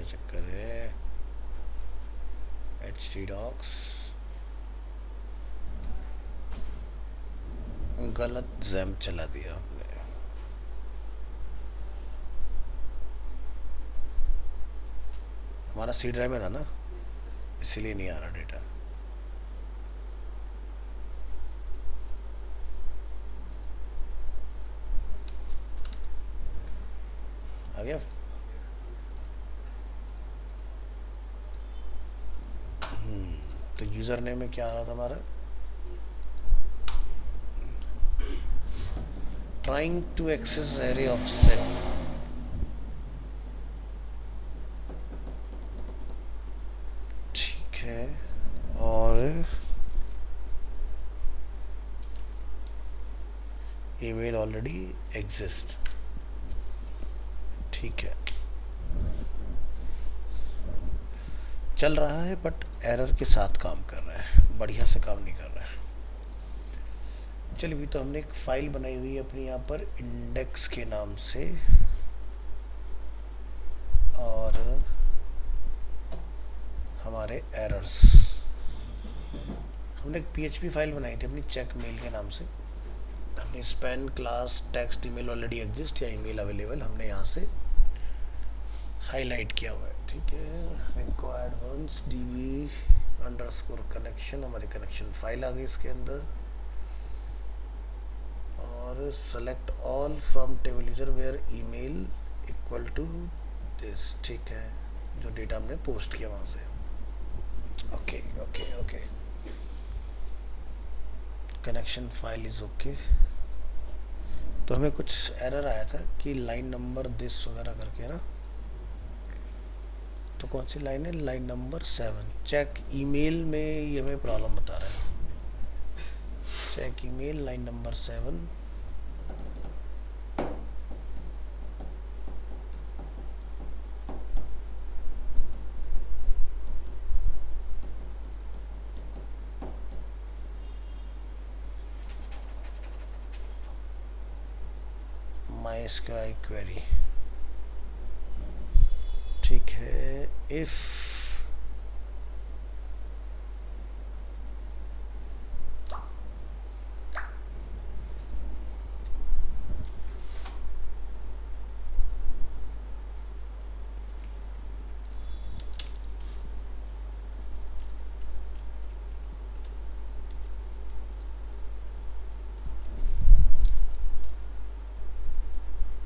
चक्कर है? htdocs गलत जैम्प चला दिया हमने। हमारा सी ड्राइव में था ना, इसीलिए नहीं आ रहा डेटा। आ गया। तो यूज़र नेम में क्या आ रहा था हमारा? Trying to access array offset. ठीक है, और ईमेल ऑलरेडी एग्जिस्ट। ठीक है, चल रहा है बट एरर के साथ काम कर रहा है, बढ़िया से काम नहीं कर रहा है। चलिए, भी तो हमने एक फाइल बनाई हुई है अपनी यहाँ पर इंडेक्स के नाम से, और हमारे एरर्स, हमने एक PHP फाइल बनाई थी अपनी चेक मेल के नाम से। हमने span class text email already exist या ईमेल अवेलेबल हमने यहाँ से हाईलाइट किया हुआ है। ठीक है, इनको एडवांस DB अंडरस्कोर कनेक्शन, हमारी कनेक्शन फाइल आ गई इसके अंदर, और select all from table user where email equal to this. ठीक है, जो डेटा हमने पोस्ट किया वहाँ से। Okay okay okay, connection file is okay. तो हमें कुछ एरर आया था कि लाइन नंबर दिस वगैरह करके ना, तो कौन सी लाइन है? Line number 7। चेक ईमेल में ये हमें प्रॉब्लम बता रहा है। Check email line number 7। MySQL query. ठीक है, if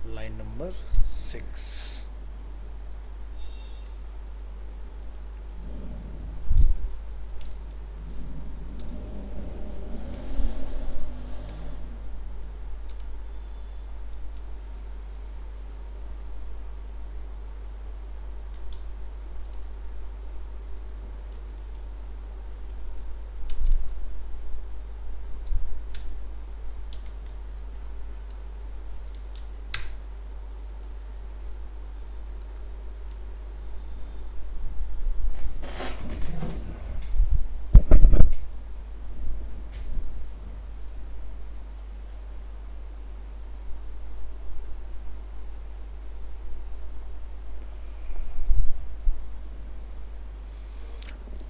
line number 6।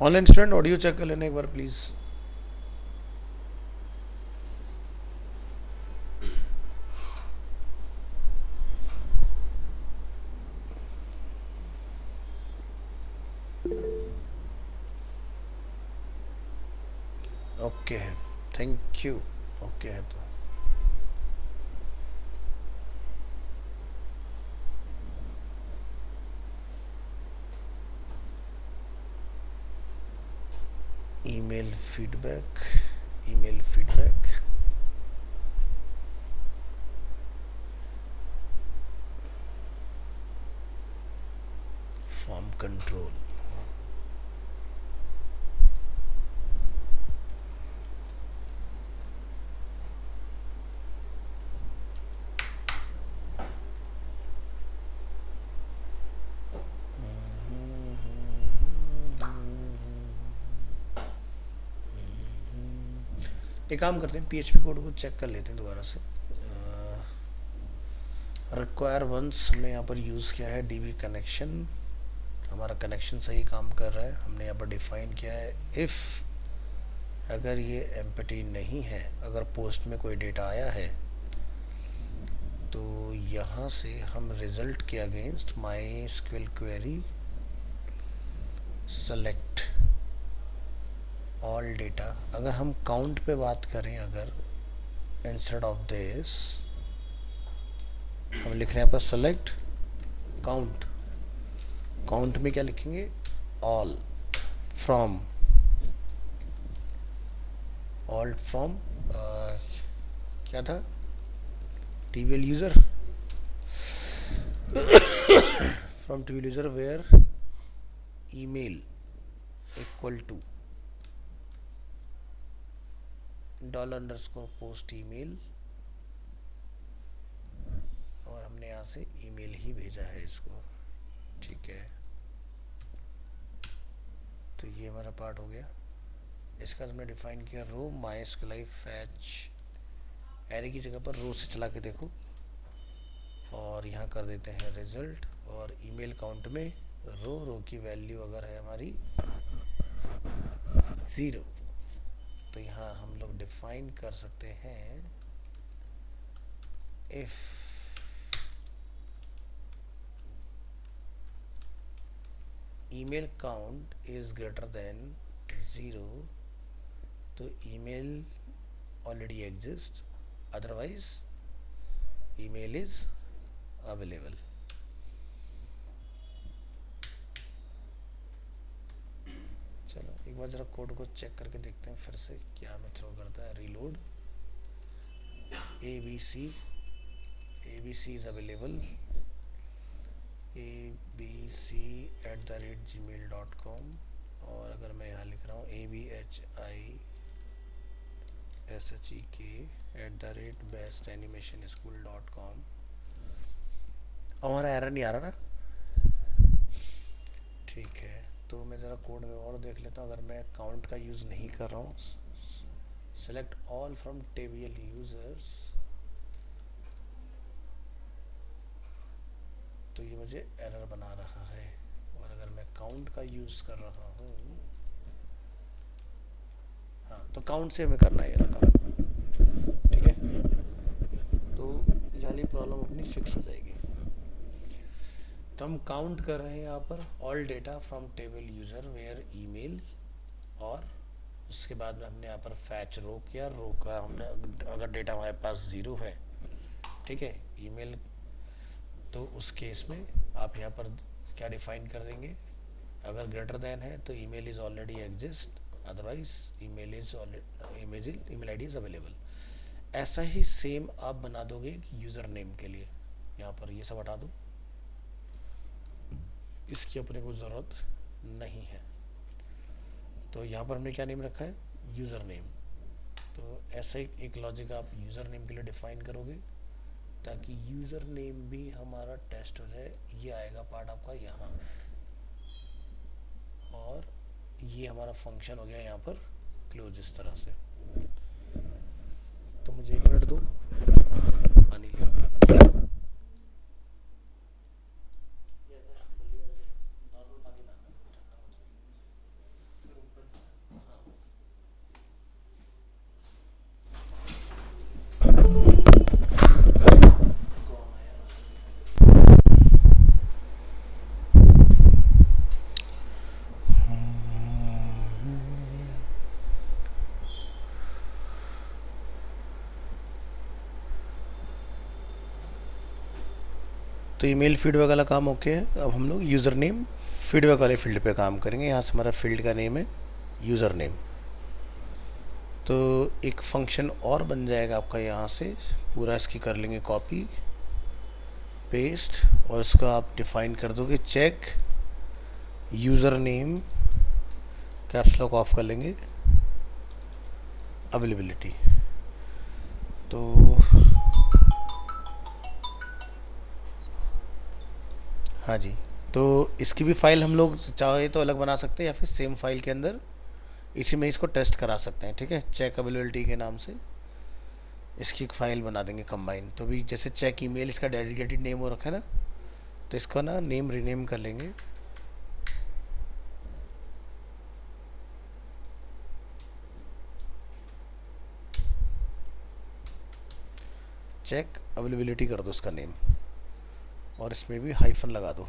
Online student audio check कर लेने एक बार प्लीज। ओके है, थैंक यू। ओके है तो email feedback, email feedback, form control. एक काम करते हैं, PHP कोड को चेक कर लेते हैं दोबारा से। रिक्वायर वंस हमने यहाँ पर यूज़ किया है DB कनेक्शन, हमारा कनेक्शन सही काम कर रहा है। हमने यहाँ पर डिफाइन किया है इफ़ अगर ये एम्प्टी नहीं है, अगर पोस्ट में कोई डेटा आया है तो यहाँ से हम रिजल्ट के against my SQL query select all data, अगर हम काउंट पे बात करें, अगर इंस्टेड ऑफ दिस हम लिख रहे हैं पर सेलेक्ट काउंट, काउंट में क्या लिखेंगे, ऑल फ्रॉम, ऑल फ्रॉम क्या था, TBL user, from TBL user where email equal to $_post email, और हमने यहाँ से ईमेल ही भेजा है इसको, ठीक है। तो ये हमारा पार्ट हो गया। इसका हमने डिफाइन किया रो MySQL फैच, एरे की जगह पर रो से चला के देखो, और यहाँ कर देते हैं रिजल्ट, और ईमेल काउंट में रो की वैल्यू अगर है हमारी 0, तो यहाँ हम लोग डिफाइन कर सकते हैं if email count is greater than 0, तो email already exist, otherwise email is available. चलो एक बार जरा कोड को चेक करके देखते हैं फिर से क्या हमें थ्रो करता है। Reload ABC is available, abc@gmail.com, और अगर मैं यहाँ लिख रहा हूँ abhishek@bestanimationSchool.com, हमारा एरर नहीं आ रहा ना, ठीक है। तो मैं ज़रा कोड में और देख लेता हूँ। अगर मैं काउंट का यूज़ नहीं कर रहा हूँ, select all from TBL users, तो ये मुझे एरर बना रहा है। और अगर मैं काउंट का यूज़ कर रहा हूँ, हाँ, तो काउंट से हमें करना है ये काम, ठीक है। तो ये प्रॉब्लम अपनी फिक्स हो जाएगी। तो हम काउंट कर रहे हैं यहाँ पर all data from table user where email, और उसके बाद में हमने यहाँ पर फैच रो किया। रो का हमने अगर डेटा हमारे पास 0 है, ठीक है, ईमेल, तो उस केस में आप यहाँ पर क्या डिफाइन कर देंगे, अगर ग्रेटर देन है तो email is already exist, otherwise email ID is available. ऐसा ही सेम आप बना दोगे यूज़र नेम के लिए। यहाँ पर ये सब हटा दो, इसकी अपने को ज़रूरत नहीं है। तो यहाँ पर हमने क्या नेम रखा है, यूज़र नेम। तो ऐसा एक लॉजिक आप यूज़र नेम के लिए डिफाइन करोगे ताकि यूज़र नेम भी हमारा टेस्ट हो जाए। ये आएगा पार्ट आपका यहाँ, और ये हमारा फंक्शन हो गया यहाँ पर क्लोज इस तरह से। तो मुझे 1 मिनट दो, पानी लिया। तो ईमेल फीडबैक वाला काम ओके है। अब हम लोग यूज़र नेम फीडबैक वाले फील्ड पे काम करेंगे। यहाँ से हमारा फील्ड का नेम है यूज़र नेम। तो एक फंक्शन और बन जाएगा आपका, यहाँ से पूरा इसकी कर लेंगे कॉपी पेस्ट, और इसको आप डिफाइन कर दोगे check user name, caps lock off कर लेंगे, अवेलेबिलिटी। तो हाँ जी, तो इसकी भी फ़ाइल हम लोग चाहे तो अलग बना सकते हैं, या फिर सेम फाइल के अंदर इसी में इसको टेस्ट करा सकते हैं, ठीक है। चेक अवेलेबिलिटी के नाम से इसकी एक फ़ाइल बना देंगे कंबाइन। तो भी जैसे चेक ईमेल इसका डेडिकेटेड नेम हो रखा है ना, तो इसका ना नेम रीनेम कर लेंगे चेक अवेलेबिलिटी कर दो उसका नेम, और इसमें भी हाइफन लगा दो।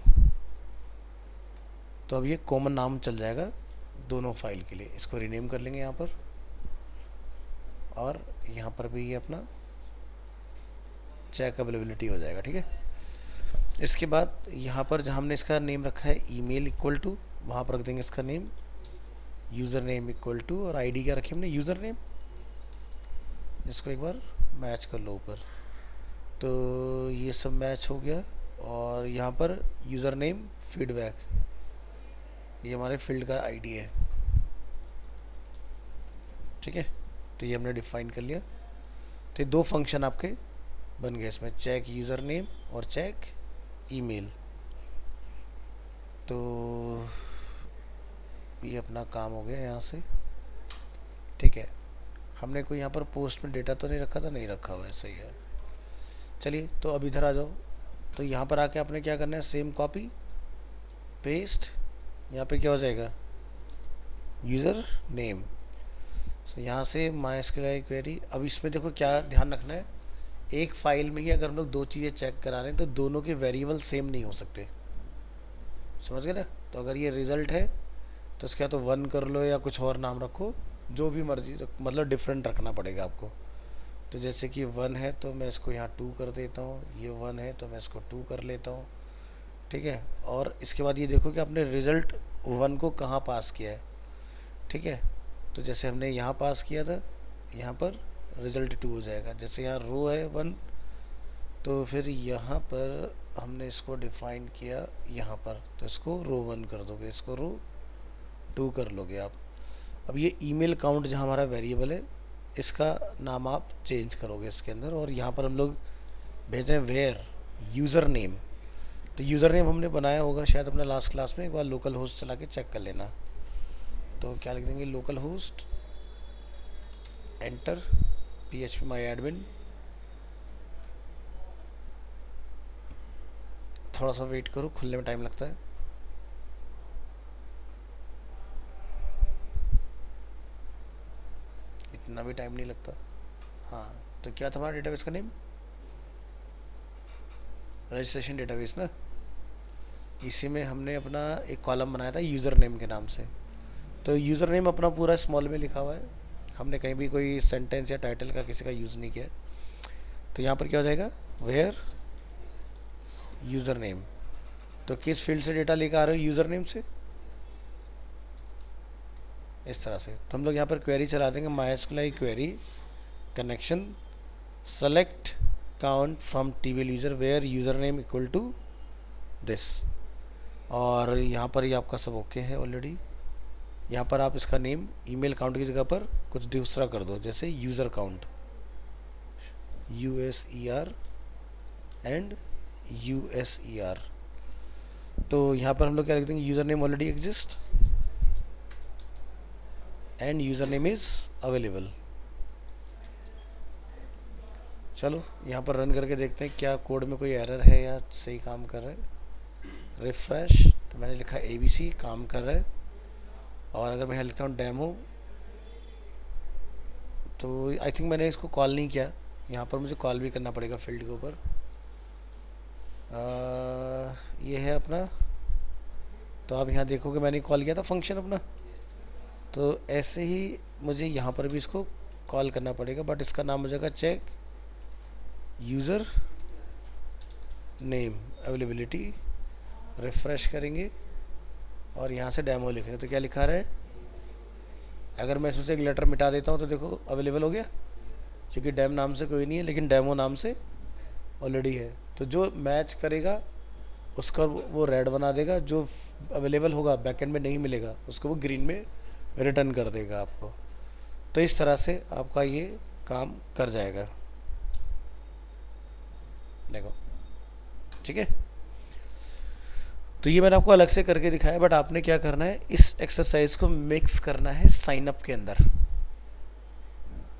तो अब ये कॉमन नाम चल जाएगा दोनों फाइल के लिए। इसको रीनेम कर लेंगे यहाँ पर, और यहाँ पर भी ये अपना चेक अवेलेबिलिटी हो जाएगा। ठीक है, इसके बाद यहाँ पर जहाँ हमने इसका नेम रखा है ईमेल इक्वल टू, वहाँ पर रख देंगे इसका name user name equal to, और आईडी क्या रखी हमने यूज़र नेम। इसको एक बार मैच कर लो ऊपर, तो ये सब मैच हो गया। और यहाँ पर यूज़र नेम फीडबैक, ये हमारे फील्ड का आईडी है। ठीक है, तो ये हमने डिफाइन कर लिया। तो दो फंक्शन आपके बन गए इसमें, चेक यूज़र नेम और चेक ईमेल। तो ये अपना काम हो गया यहाँ से। ठीक है, हमने कोई यहाँ पर पोस्ट में डेटा तो नहीं रखा था, नहीं रखा हुआ है, सही है। चलिए, तो अब इधर आ जाओ। तो यहाँ पर आके आपने क्या करना है, सेम कॉपी पेस्ट, यहाँ पे क्या हो जाएगा यूज़र नेम। तो यहाँ से MySQL क्वेरी। अब इसमें देखो क्या ध्यान रखना है, एक फाइल में ही अगर हम लोग दो चीज़ें चेक करा रहे हैं तो दोनों के वेरिएबल सेम नहीं हो सकते, समझ गए ना। तो अगर ये रिज़ल्ट है तो इसका तो 1 कर लो या कुछ और नाम रखो, जो भी मर्जी, मतलब डिफरेंट रखना पड़ेगा आपको। तो जैसे कि 1 है तो मैं इसको यहाँ 2 कर देता हूँ, ये 1 है तो मैं इसको 2 कर लेता हूँ। ठीक है, और इसके बाद ये देखो कि आपने रिज़ल्ट 1 को कहाँ पास किया है। ठीक है, तो जैसे हमने यहाँ पास किया था, यहाँ पर रिज़ल्ट 2 हो जाएगा। जैसे यहाँ रो है 1, तो फिर यहाँ पर हमने इसको डिफ़ाइन किया यहाँ पर, तो इसको रो 1 कर दोगे, इसको रो 2 कर लोगे आप। अब ये ईमेल काउंट जहाँ हमारा वेरिएबल है, इसका नाम आप चेंज करोगे इसके अंदर, और यहाँ पर हम लोग भेज रहे हैं वेयर यूज़र नेम। तो यूज़र नेम हमने बनाया होगा शायद अपने लास्ट क्लास में, एक बार लोकल होस्ट चला के चेक कर लेना। तो क्या लिख देंगे, लोकल होस्ट एंटर PHP माई एडमिन। थोड़ा सा वेट करो, खुलने में टाइम लगता है। इतना भी टाइम नहीं लगता। हाँ, तो क्या था हमारा डेटाबेस का नेम, रजिस्ट्रेशन डेटाबेस ना। इसी में हमने अपना एक कॉलम बनाया था यूज़र नेम के नाम से। तो यूज़र नेम अपना पूरा स्मॉल में लिखा हुआ है, हमने कहीं भी कोई सेंटेंस या टाइटल का किसी का यूज़ नहीं किया। तो यहाँ पर क्या हो जाएगा, वेयर यूज़र नेम। तो किस फील्ड से डेटा लेकर आ रहे हो, यूज़र नेम से, इस तरह से। तो हम लोग यहाँ पर क्वेरी चला देंगे, MySQL query connection select count from table user where user name equal to this. और यहाँ पर ही आपका सब ओके है ऑलरेडी। यहाँ पर आप इसका नेम ईमेल काउंट की जगह पर कुछ दूसरा कर दो, जैसे user count, USER and USER। तो यहाँ पर हम लोग क्या लिख देंगे, user name already exist end user name is available. चलो यहाँ पर रन करके देखते हैं क्या कोड में कोई एरर है या सही काम कर रहा है। रिफ्रेश, तो मैंने लिखा ABC, काम कर रहा है। और अगर मैं यहाँ लिखता हूँ डेमो, तो आई थिंक मैंने इसको कॉल नहीं किया, यहाँ पर मुझे कॉल भी करना पड़ेगा फील्ड के ऊपर। ये है अपना, तो आप यहाँ देखोगे मैंने कॉल किया था फंक्शन अपना। तो ऐसे ही मुझे यहाँ पर भी इसको कॉल करना पड़ेगा, बट इसका नाम हो जाएगा check user name availability. Refresh करेंगे और यहाँ से डेमो लिखेंगे, तो क्या लिखा रहा है, अगर मैं इसमें से एक लेटर मिटा देता हूँ तो देखो अवेलेबल हो गया, क्योंकि डेम नाम से कोई नहीं है लेकिन डेमो नाम से ऑलरेडी है। तो जो मैच करेगा उसका वो रेड बना देगा, जो अवेलेबल होगा बैकएंड में नहीं मिलेगा उसको वो ग्रीन में रिटर्न कर देगा आपको। तो इस तरह से आपका ये काम कर जाएगा, देखो, ठीक है। तो ये मैंने आपको अलग से करके दिखाया, बट आपने क्या करना है, इस एक्सरसाइज को मिक्स करना है साइन अप के अंदर,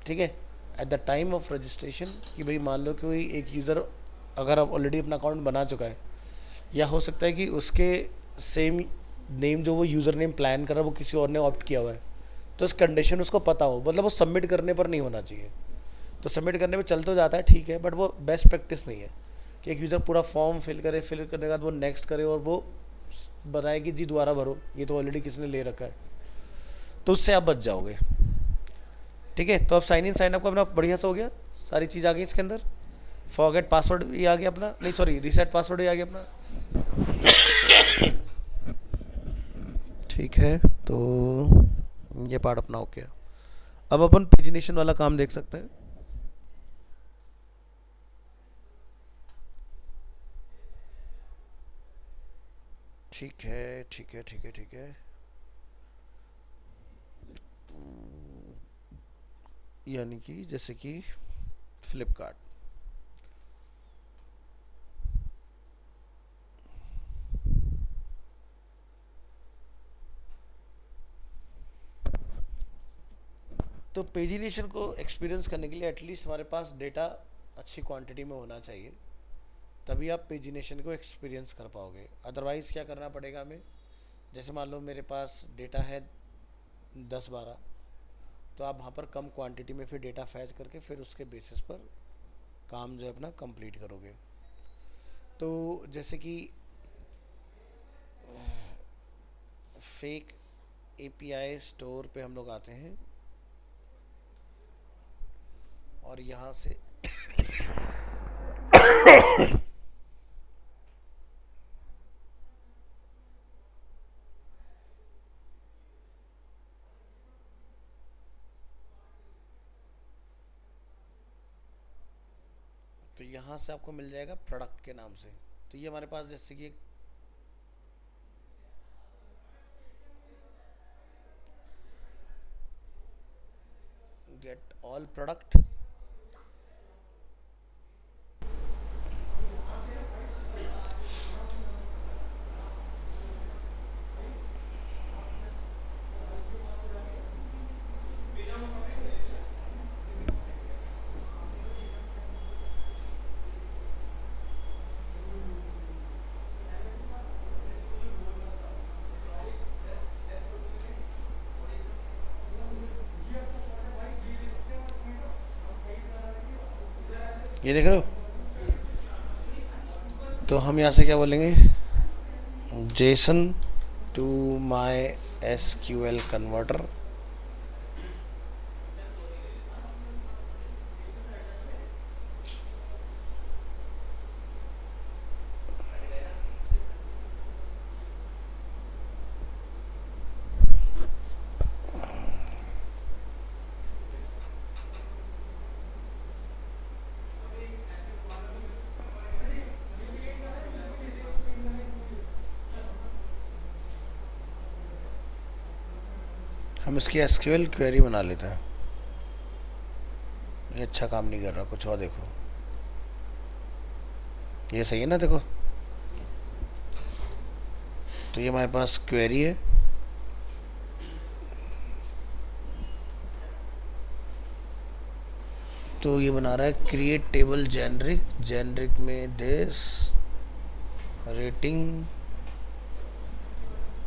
ठीक है, at the time of registration. कि भाई मान लो कोई एक यूज़र अगर आप ऑलरेडी अपना अकाउंट बना चुका है, या हो सकता है कि उसके सेम नेम जो वो यूज़र नेम प्लान कर रहा है वो किसी और ने ऑप्ट किया हुआ है, तो इस कंडीशन उसको पता हो, मतलब वो सबमिट करने पर नहीं होना चाहिए। तो सबमिट करने में चल तो जाता है, ठीक है, बट वो बेस्ट प्रैक्टिस नहीं है कि एक यूज़र पूरा फॉर्म फिल करे, फिल करने के बाद वो नेक्स्ट करे और वो बताए कि जी दोबारा भरो, ये तो ऑलरेडी किसने ले रखा है, तो उससे आप बच जाओगे। ठीक है, तो अब साइन इन साइन अप का अपना बढ़िया से हो गया, सारी चीज़ आ गई इसके अंदर, फॉरगेट पासवर्ड भी आ गया अपना, नहीं सॉरी रीसेट पासवर्ड भी आ गया अपना। ठीक है, तो ये पार्ट अपना हो गया। अब अपन पेजिनेशन वाला काम देख सकते हैं। ठीक है ठीक है ठीक है ठीक है, यानी कि जैसे कि फ्लिपकार्ट, तो पेजिनेशन को एक्सपीरियंस करने के लिए एटलीस्ट हमारे पास डेटा अच्छी क्वांटिटी में होना चाहिए, तभी आप पेजिनेशन को एक्सपीरियंस कर पाओगे। अदरवाइज़ क्या करना पड़ेगा हमें, जैसे मान लो मेरे पास डेटा है 10-12, तो आप वहाँ पर कम क्वांटिटी में फिर डेटा फैच करके फिर उसके बेसिस पर काम जो है अपना कंप्लीट करोगे। तो जैसे कि फेक एपीआई स्टोर पे हम लोग आते हैं और यहाँ से तो यहाँ से आपको मिल जाएगा प्रोडक्ट के नाम से। तो ये हमारे पास जैसे कि गेट ऑल प्रोडक्ट, ये देख रहे हो, तो हम यहाँ से क्या बोलेंगे, JSON to My SQL converter, हम इसकी एसक्यूएल क्वेरी बना लेते हैं। ये अच्छा काम नहीं कर रहा, कुछ और देखो, ये सही है ना, देखो तो ये हमारे पास क्वेरी है, तो ये बना रहा है क्रिएट टेबल जेनरिक, जेनरिक में दिस रेटिंग,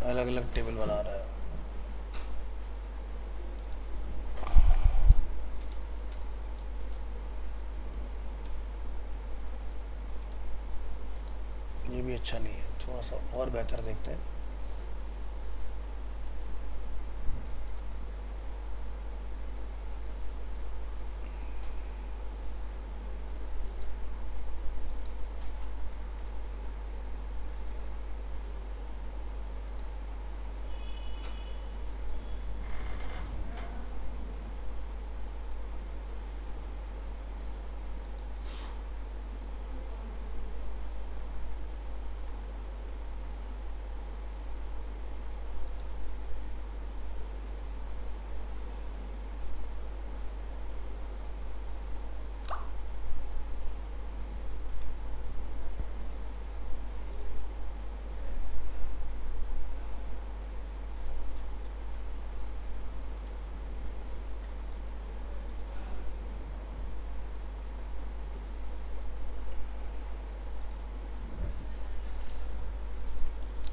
अलग अलग टेबल बना रहा है। ये भी अच्छा नहीं है, थोड़ा सा और बेहतर देखते हैं।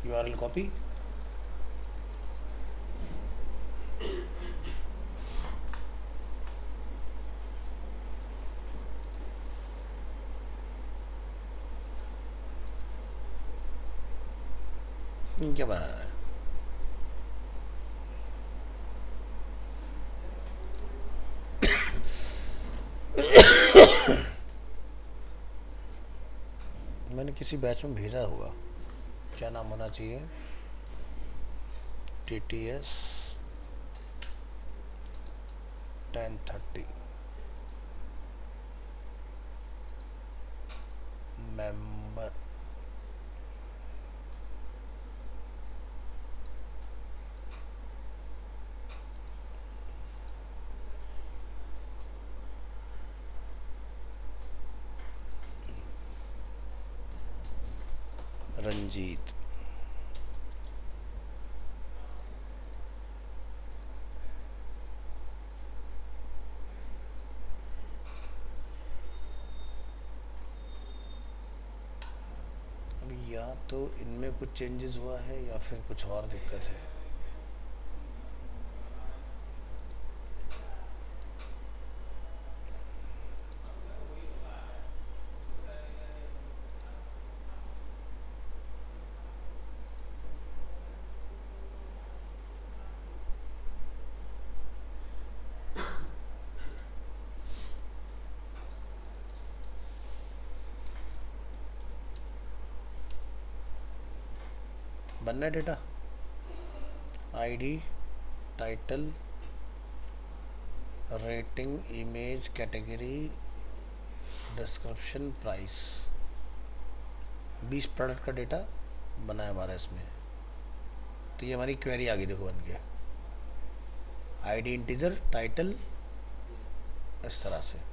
URL कॉपी, क्या बनाना है? मैंने किसी बैच में भेजा होगा, क्या नाम होना चाहिए? TTS 1030 member. रंजीत। अब या तो इनमें कुछ चेंजेस हुआ है या फिर कुछ और दिक्कत है। बनना है data, ID, title, rating, image, category, description, price. 20 product का डेटा बना है हमारा इसमें। तो ये हमारी क्वेरी आ गई, देखो बन के, आईडी इंटीजर, टाइटल, इस तरह से।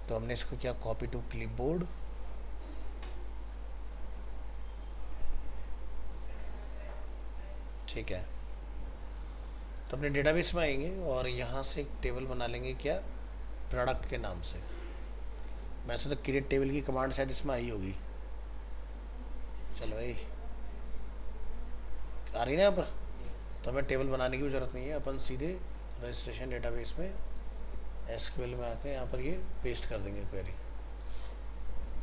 तो हमने इसको किया कॉपी टू क्लिपबोर्ड, ठीक है। तो अपने डेटाबेस में आएंगे और यहाँ से एक टेबल बना लेंगे, क्या, प्रोडक्ट के नाम से। वैसे तो क्रिएट टेबल की कमांड शायद इसमें आई होगी। चलो भाई, आ रही ना यहाँ पर। तो हमें टेबल बनाने की भी ज़रूरत नहीं है, अपन सीधे रजिस्ट्रेशन डेटाबेस में एसक्यूएल में आके यहाँ पर ये पेस्ट कर देंगे क्वेरी।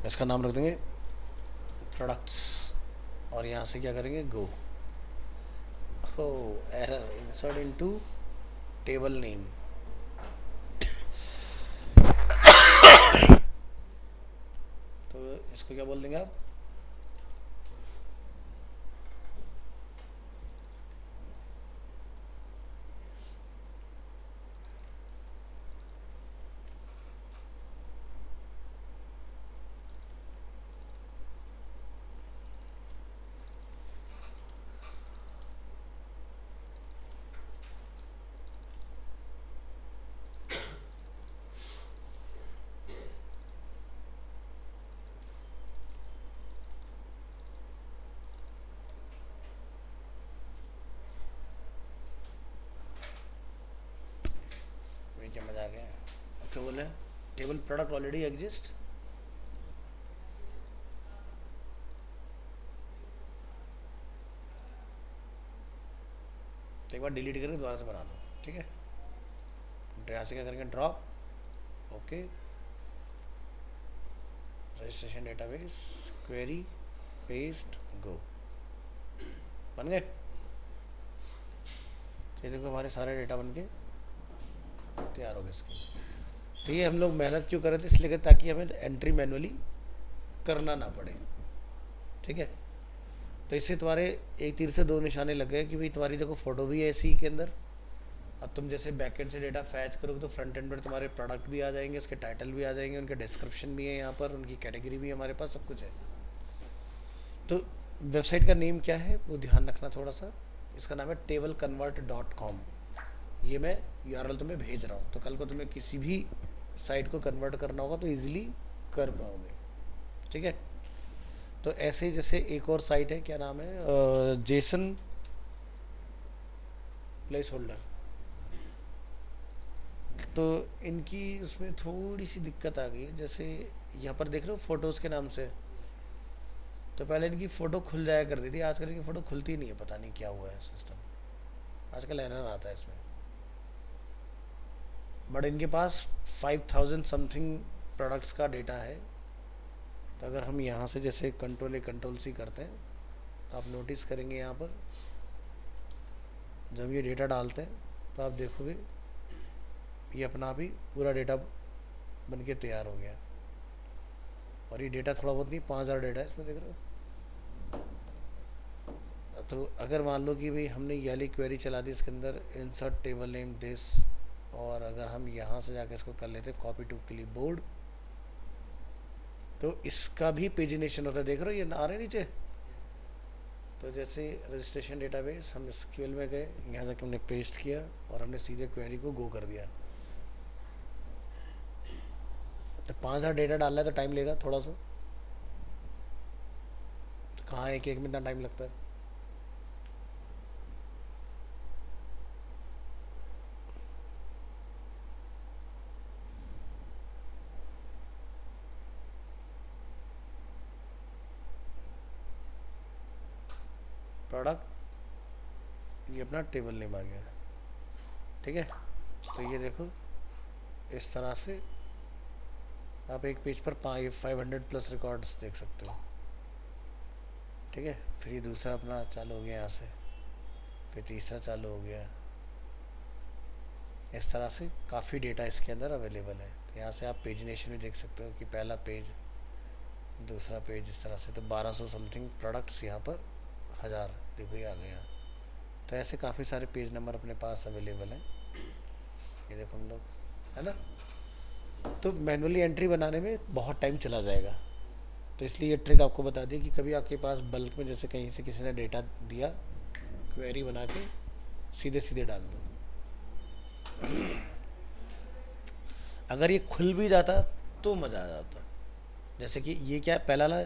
इसका नाम रख देंगे प्रोडक्ट्स और यहाँ से क्या करेंगे, गो। हो, error, insert into table name. तो इसको क्या बोल देंगे आप, क्या मजा आ गया। ओके बोले, टेबल प्रोडक्ट ऑलरेडी एग्जिस्ट। तो एक बार डिलीट करके दोबारा से बना दो, ठीक है। यहाँ से क्या करेंगे, drop, okay, registration database, query, paste, go. बन गए। ये देखो हमारे सारे डेटा बन के तैयार हो गए इसके। तो ये हम लोग मेहनत क्यों कर रहे थे, इसलिए कि ताकि हमें एंट्री मैनुअली करना ना पड़े, ठीक है। तो इससे तुम्हारे एक तीर से दो निशाने लग गए कि भाई तुम्हारी देखो फ़ोटो भी है इसी के अंदर। अब तुम जैसे बैकएंड से डेटा फैच करोगे तो फ्रंट एंड पर तुम्हारे प्रोडक्ट भी आ जाएंगे, उसके टाइटल भी आ जाएंगे, उनके डिस्क्रिप्शन भी है यहाँ पर, उनकी कैटेगरी भी हमारे पास, सब कुछ है। तो वेबसाइट का नेम क्या है वो ध्यान रखना थोड़ा सा। इसका नाम है tableconvert.com। ये मैं URL तुम्हें भेज रहा हूँ, तो कल को तुम्हें किसी भी साइट को कन्वर्ट करना होगा तो ईजिली कर पाओगे, ठीक है। तो ऐसे जैसे एक और साइट है, क्या नाम है, जेसन प्लेस होल्डर। तो इनकी उसमें थोड़ी सी दिक्कत आ गई है। जैसे यहाँ पर देख रहे हो फ़ोटोज़ के नाम से, तो पहले इनकी फ़ोटो खुल जाया करती थी, आजकल इनकी फ़ोटो खुलती नहीं है, पता नहीं क्या हुआ है सिस्टम, आजकल एरर आता है इसमें। बट इनके पास 5000 समथिंग प्रोडक्ट्स का डेटा है तो अगर हम यहाँ से जैसे कंट्रोल-C करते हैं तो आप नोटिस करेंगे यहाँ पर जब ये डेटा डालते हैं तो आप देखोगे ये अपना भी पूरा डेटा बन के तैयार हो गया। और ये डेटा थोड़ा बहुत नहीं, 5000 डेटा है इसमें, देख रहे हो। तो अगर मान लो कि भाई हमने ये वाली क्वेरी चला दी इसके अंदर, इंसर्ट टेबल नेम दिस, और अगर हम यहाँ से जाके इसको कर लेते कॉपी टू क्लिपबोर्ड, तो इसका भी पेजिनेशन होता है। देख रहे हो ये आ रहे नीचे। तो जैसे रजिस्ट्रेशन डेटाबेस, हम एसक्यूएल में गए, यहाँ जाके हमने पेस्ट किया और हमने सीधे क्वेरी को गो कर दिया। तो 5000 डेटा डालना है तो टाइम लेगा थोड़ा सा। तो कहाँ एक में इतना टाइम लगता है। प्रोडक्ट, ये अपना टेबल नेम आ गया, ठीक है। तो ये देखो इस तरह से आप एक पेज पर 500+ रिकॉर्ड्स देख सकते हो, ठीक है। फिर ये दूसरा अपना चालू हो गया यहाँ से, फिर तीसरा चालू हो गया। इस तरह से काफ़ी डेटा इसके अंदर अवेलेबल है। तो यहाँ से आप पेजिनेशन भी देख सकते हो कि पहला पेज, दूसरा पेज, इस तरह से। तो 1200 समथिंग प्रोडक्ट्स यहाँ पर 1000 देखो ये आ गया। तो ऐसे काफ़ी सारे पेज नंबर अपने पास अवेलेबल हैं। ये देखो हम लोग, है ना। तो मैनुअली एंट्री बनाने में बहुत टाइम चला जाएगा, तो इसलिए ये ट्रिक आपको बता दी कि कभी आपके पास बल्क में जैसे कहीं से किसी ने डेटा दिया, क्वेरी बना के सीधे सीधे डाल दो। अगर ये खुल भी जाता तो मज़ा आ जाता। जैसे कि ये क्या है, पहला ला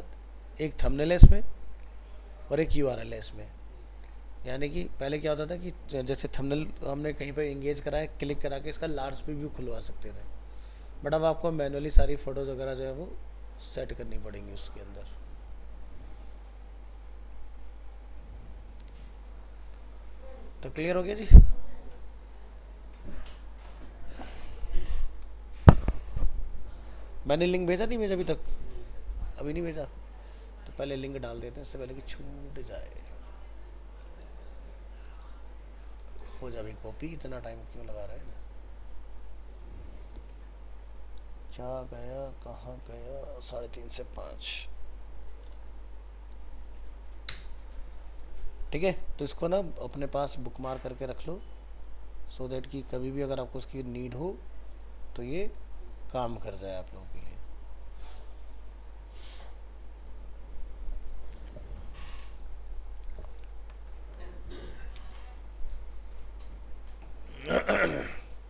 एक थंबनेल है इसमें और एक यूआरएल है इसमें। यानी कि पहले क्या होता था कि जैसे थंबनेल हमने कहीं पर इंगेज करा है, क्लिक करा के इसका लार्ज पे व्यू खुलवा सकते थे, बट अब आपको मैनुअली सारी फ़ोटोज़ वगैरह जो है वो सेट करनी पड़ेंगी उसके अंदर। तो क्लियर हो गया जी। मैंने लिंक भेजा नहीं भेजा अभी तक, अभी नहीं भेजा, तो पहले लिंक डाल देते हैं इससे पहले कि छूट जाए। हो जा भी कॉपी, इतना टाइम क्यों लगा रहे हैं। क्या गया, कहाँ गया, 3:30 से 5, ठीक है। तो इसको ना अपने पास बुक मार्क करके रख लो, सो दैट कि कभी भी अगर आपको उसकी नीड हो तो ये काम कर जाए आप लोगों के लिए।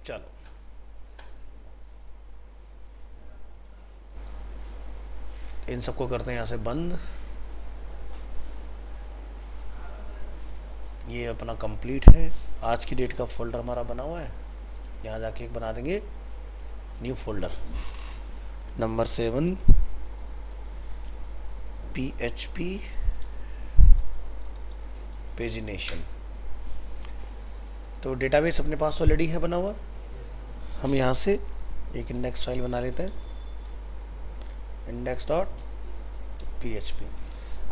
चलो इन सबको करते हैं यहाँ से बंद। ये अपना कंप्लीट है। आज की डेट का फोल्डर हमारा बना हुआ है। यहाँ जाके एक बना देंगे new folder, number 7 PHP pagination. तो डेटाबेस अपने पास ऑलरेडी है बना हुआ। हम यहाँ से एक इंडेक्स फाइल बना लेते हैं, index.php।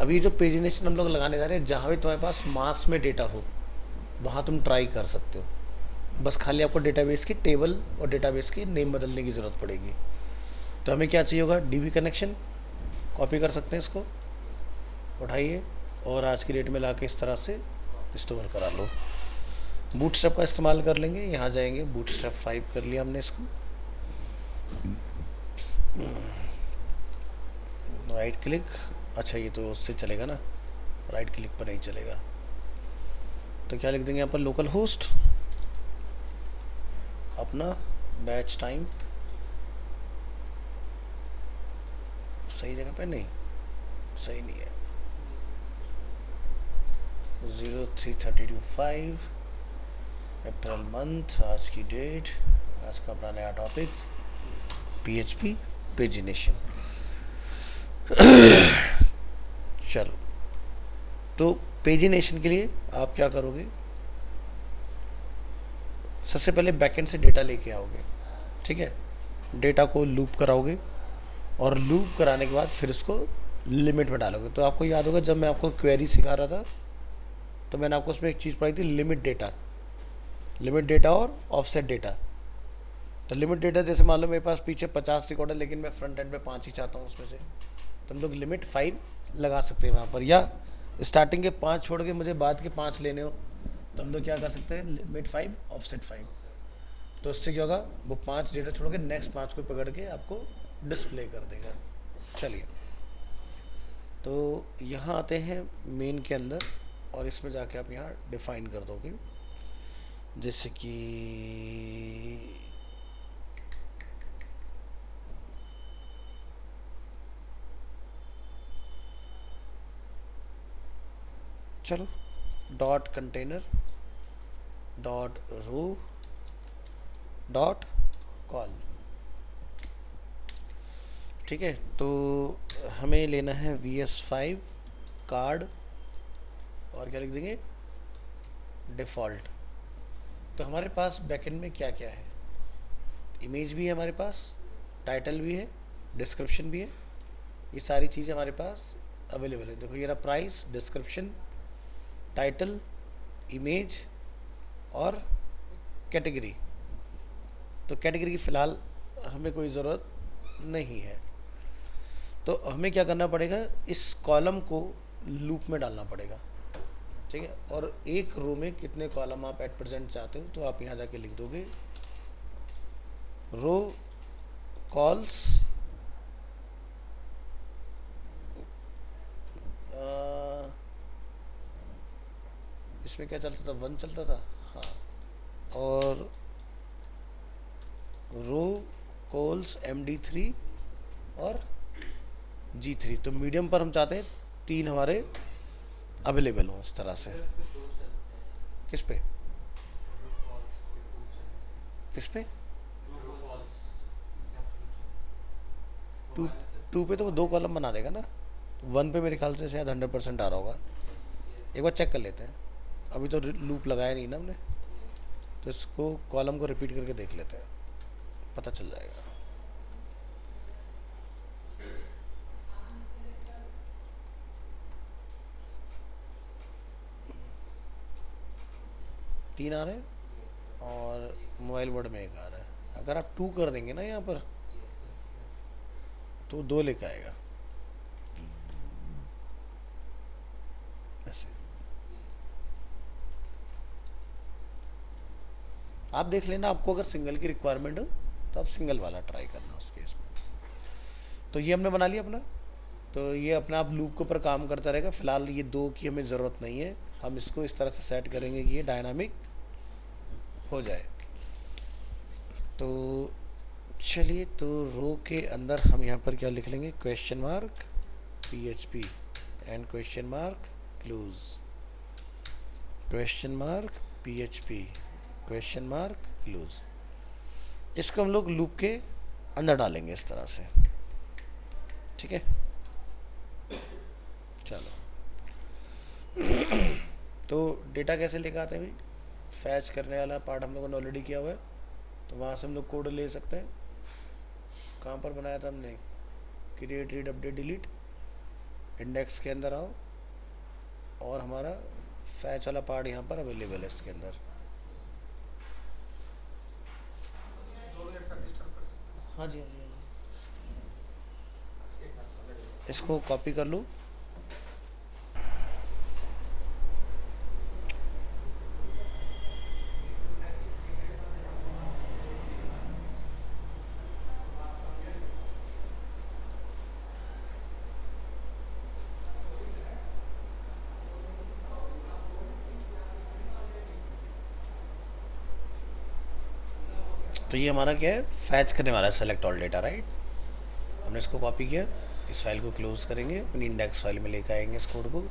अभी जो पेजिनेशन हम लोग लगाने जा रहे हैं, जहाँ भी तुम्हारे पास मास में डेटा हो वहाँ तुम ट्राई कर सकते हो। बस खाली आपको डेटाबेस की टेबल और डेटाबेस की नेम बदलने की ज़रूरत पड़ेगी। तो हमें क्या चाहिए होगा, DB कनेक्शन कॉपी कर सकते हैं, इसको उठाइए और आज की डेट में लाके इस तरह से स्टोर करा लो। बूटस्ट्रैप का इस्तेमाल कर लेंगे, यहाँ जाएंगे, बूटस्ट्रैप 5 कर लिया हमने इसको, राइट क्लिक। अच्छा ये तो उससे चलेगा ना, राइट क्लिक पर नहीं चलेगा। तो क्या लिख देंगे यहाँ पर, लोकल होस्ट, अपना बैच टाइम, सही जगह पे नहीं, सही नहीं है, 03/32/5, अप्रैल मंथ, आज की डेट, आज का अपना नया टॉपिक PHP पेजिनेशन। चलो, तो पेजिनेशन के लिए आप क्या करोगे, सबसे पहले बैकएंड से डेटा लेके आओगे, ठीक है। डेटा को लूप कराओगे और लूप कराने के बाद फिर उसको लिमिट में डालोगे। तो आपको याद होगा जब मैं आपको क्वेरी सिखा रहा था तो मैंने आपको उसमें एक चीज़ पढ़ाई थी, लिमिट डेटा और ऑफसेट डेटा। तो लिमिट डेटा जैसे मान लो मेरे पास पीछे 50 रिकॉर्ड है लेकिन मैं फ्रंट एंड पे 5 ही चाहता हूँ उसमें से, तो हम लोग लिमिट 5 लगा सकते हैं वहाँ पर, या स्टार्टिंग के 5 छोड़ के मुझे बाद के 5 लेने हो तो हम लोग क्या कर सकते हैं, लिमिट 5 ऑफसेट 5। तो इससे क्या होगा, वो 5 डेटा छोड़ के नेक्स्ट 5 को पकड़ के आपको डिस्प्ले कर देगा। चलिए, तो यहाँ आते हैं मेन के अंदर और इसमें जाके आप यहाँ डिफाइन कर दोगे, जैसे कि चलो dot container dot row dot call. ठीक है, तो हमें लेना है VS5 कार्ड और क्या लिख देंगे, डिफ़ॉल्ट। तो हमारे पास बैकएंड में क्या क्या है, इमेज भी है हमारे पास, टाइटल भी है, डिस्क्रिप्शन भी है, ये सारी चीज़ें हमारे पास अवेलेबल है। देखो ये रहा प्राइस, डिस्क्रिप्शन, टाइटल, इमेज और कैटेगरी। तो कैटेगरी की फ़िलहाल हमें कोई ज़रूरत नहीं है, तो हमें क्या करना पड़ेगा, इस कॉलम को लूप में डालना पड़ेगा। ठीक है, और एक रो में कितने कॉलम आप एट प्रेजेंट चाहते हो तो आप यहाँ जाके लिख दोगे रो कॉल्स इसमें क्या चलता था, 1 चलता था, हाँ, और रो कॉल्स MD3 और G3। तो मीडियम पर हम चाहते हैं 3 हमारे अवेलेबल हों इस तरह से। किस पे, किस पे, 2 पे तो वो 2 कॉलम बना देगा ना, 1 पे मेरे ख्याल से शायद 100% आ रहा होगा। एक बार चेक कर लेते हैं, अभी तो लूप लगाया नहीं ना हमने, तो इसको कॉलम को रिपीट करके देख लेते हैं, पता चल जाएगा। तीन आ रहे हैं और मोबाइल वर्ड में 1 आ रहा है। अगर आप 2 कर देंगे ना यहाँ पर तो 2 लेकर आएगा ऐसे। आप देख लेना, आपको अगर सिंगल की रिक्वायरमेंट हो तो आप सिंगल वाला ट्राई करना उस केस में। तो ये हमने बना लिया अपना, तो ये अपना आप लूप के ऊपर काम करता रहेगा। फिलहाल ये 2 की हमें ज़रूरत नहीं है, हम इसको इस तरह से सेट करेंगे कि ये डायनामिक हो जाए। तो चलिए, तो रो के अंदर हम यहाँ पर क्या लिख लेंगे, question mark PHP and question mark close, question mark PHP question mark close. इसको हम लोग लूप के अंदर डालेंगे इस तरह से। ठीक है, चलो तो डेटा कैसे लेकर आते हैं भाई, फैच करने वाला पार्ट हम लोगों ने ऑलरेडी किया हुआ है, तो वहाँ से हम लोग कोड ले सकते हैं। कहाँ पर बनाया था हमने, create read update delete, index के अंदर आओ और हमारा फैच वाला पार्ट यहाँ पर अवेलेबल है इसके अंदर। हाँ जी, हाँ जी, हाँ जी, इसको कॉपी कर लूँ। तो ये हमारा क्या है, फैच करने वाला है सेलेक्ट ऑल डेटा, राइट। हमने इसको कॉपी किया, इस फाइल को क्लोज करेंगे, अपनी इंडेक्स फाइल में लेकर आएंगे इस कोड को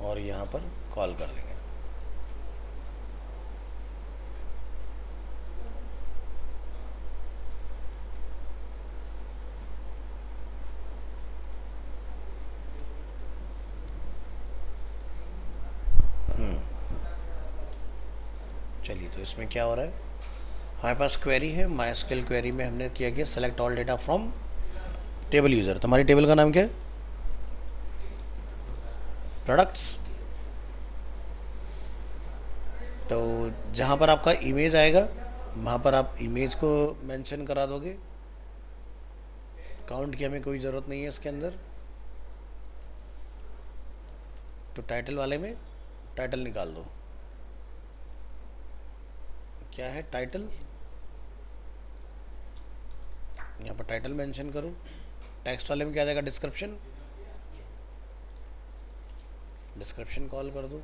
और यहाँ पर कॉल कर देंगे। चलिए, तो इसमें क्या हो रहा है, हमारे पास क्वेरी है, MySQL क्वेरी में हमने किया गया select all data from table user, तुम्हारी टेबल का नाम क्या है? प्रोडक्ट्स। तो जहाँ पर आपका इमेज आएगा वहाँ पर आप इमेज को मेंशन करा दोगे। काउंट की हमें कोई ज़रूरत नहीं है इसके अंदर। तो टाइटल वाले में टाइटल निकाल दो। क्या है टाइटल? यहाँ पर टाइटल मेंशन करो। टेक्स्ट वाले में क्या आ जाएगा? डिस्क्रिप्शन। डिस्क्रिप्शन कॉल कर दो।